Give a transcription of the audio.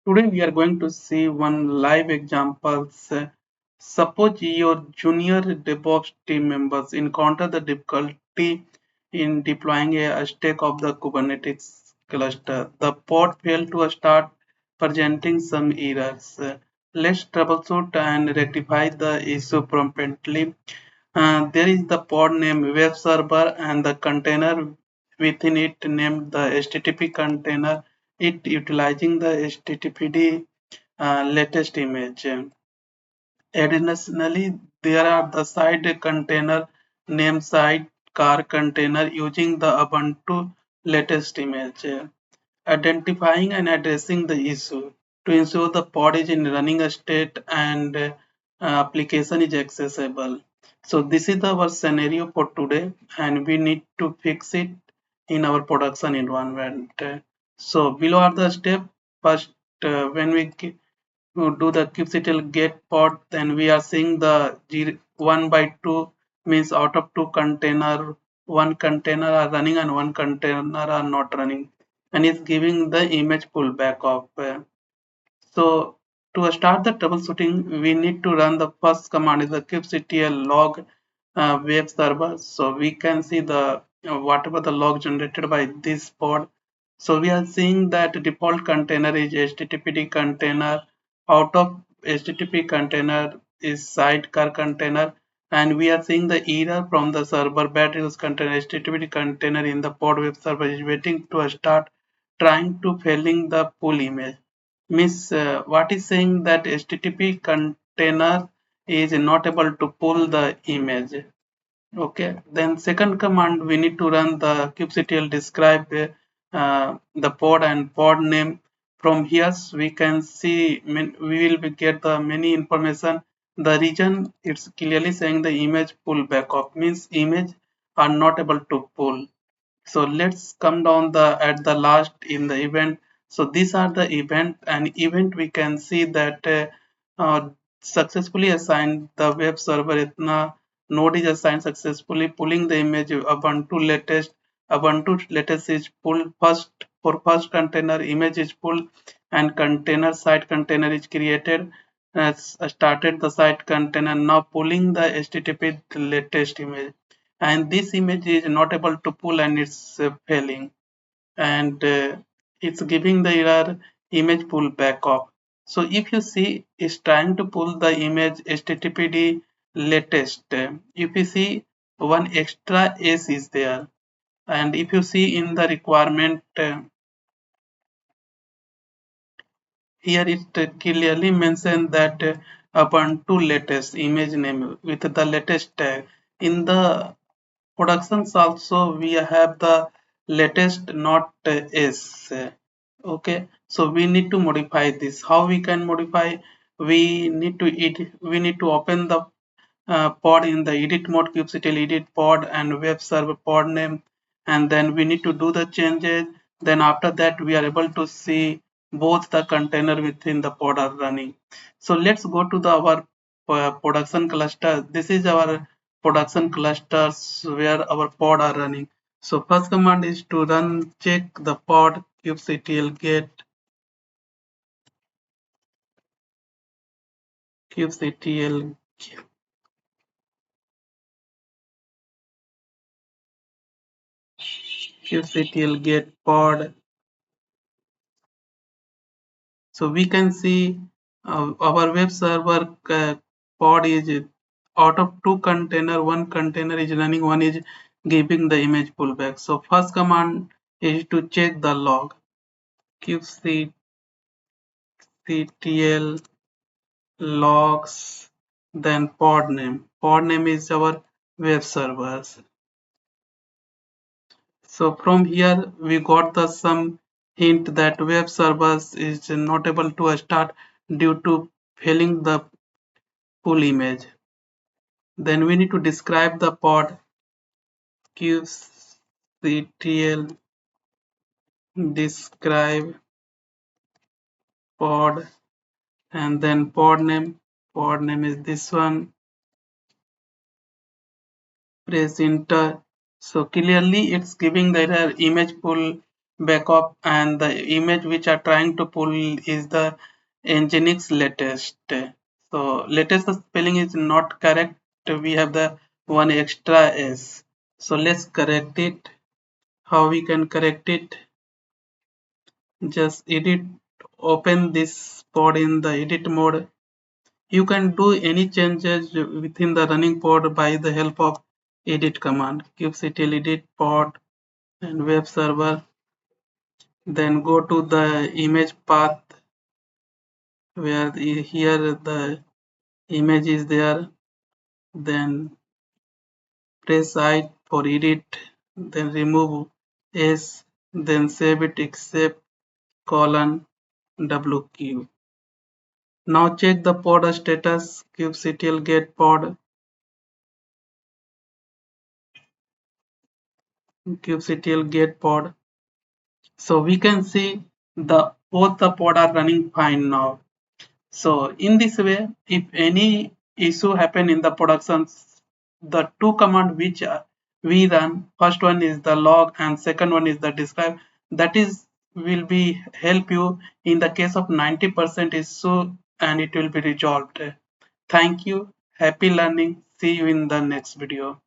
Today we are going to see one live examples. Suppose your junior DevOps team members encounter the difficulty in deploying a stack of the Kubernetes cluster. The pod failed to start presenting some errors. Let's troubleshoot and rectify the issue promptly. There is the pod name web server and the container within it named the HTTP container. It utilizing the HTTPD latest image. Additionally, there are the side container named sidecar container using the Ubuntu latest image. Identifying and addressing the issue to ensure the pod is in running a state and application is accessible. So this is our scenario for today, and we need to fix it in our production environment. So below are the steps. First, when we do the kubectl get pod, then we are seeing the 1 by 2 means out of two container, one container are running and one container are not running, and it's giving the image pullback of. So to start the troubleshooting, we need to run the first command is the kubectl log web server. So we can see the whatever the log generated by this pod. So we are seeing that default container is HTTPD container. Out of HTTP container is sidecar container, and we are seeing the error from the server bad use container. HTTPD container in the pod web server is waiting to start trying to failing the pull image. Miss, what is saying that HTTP container is not able to pull the image. Okay, then second command we need to run the kubectl describe the pod and pod name. From here we can see we will get the many information. The region it's clearly saying the image pull back off means image are not able to pull. So let's come down the at the last in the event. So these are the event, and event we can see that successfully assigned the web server itna node is assigned successfully pulling the image Ubuntu latest is pulled first. For first container image is pulled and container site container is created, started the site container now pulling the HTTP latest image, and this image is not able to pull and it's failing, and it's giving the error image pull back off. So if you see it's trying to pull the image HTTPD latest, if you see one extra s is there, and if you see in the requirement, here it clearly mentioned that Ubuntu latest image name with the latest tag. In the productions also we have the latest not s. Okay, so we need to modify this. How we can modify? We need to open the pod in the edit mode, kubectl edit pod and web server pod name, and then we need to do the changes. Then after that we are able to see both the container within the pod are running. So let's go to the our production cluster. This is our production clusters where our pod are running. So first command is to run check the pod kubectl get kubectl kubectl get pod. So we can see our web server pod is out of two container, one container is running, one is giving the image pullback. So first command is to check the log kubectl logs, then pod name. Pod name is our web servers. So from here we got the some hint that web servers is not able to start due to failing the pull image. Then we need to describe the pod kubectl describe pod, and then pod name is this one, press enter. So clearly it's giving the error image pull backup, and the image which are trying to pull is the Nginx latest. So latest spelling is not correct. We have the one extra s. So let's correct it. How we can correct it? Just edit, open this pod in the edit mode. You can do any changes within the running pod by the help of edit command. kubectl edit pod and web server. Then go to the image path where here the image is there. Then press I for edit. Then remove S. Then save it except colon WQ. Now check the pod status. kubectl get pod. kubectl get pod. So we can see the both the pod are running fine now. So in this way, if any issue happen in the productions, the two command which we run, first one is the log and second one is the describe, that is will be help you in the case of 90% issue, and it will be resolved. Thank you. Happy learning. See you in the next video.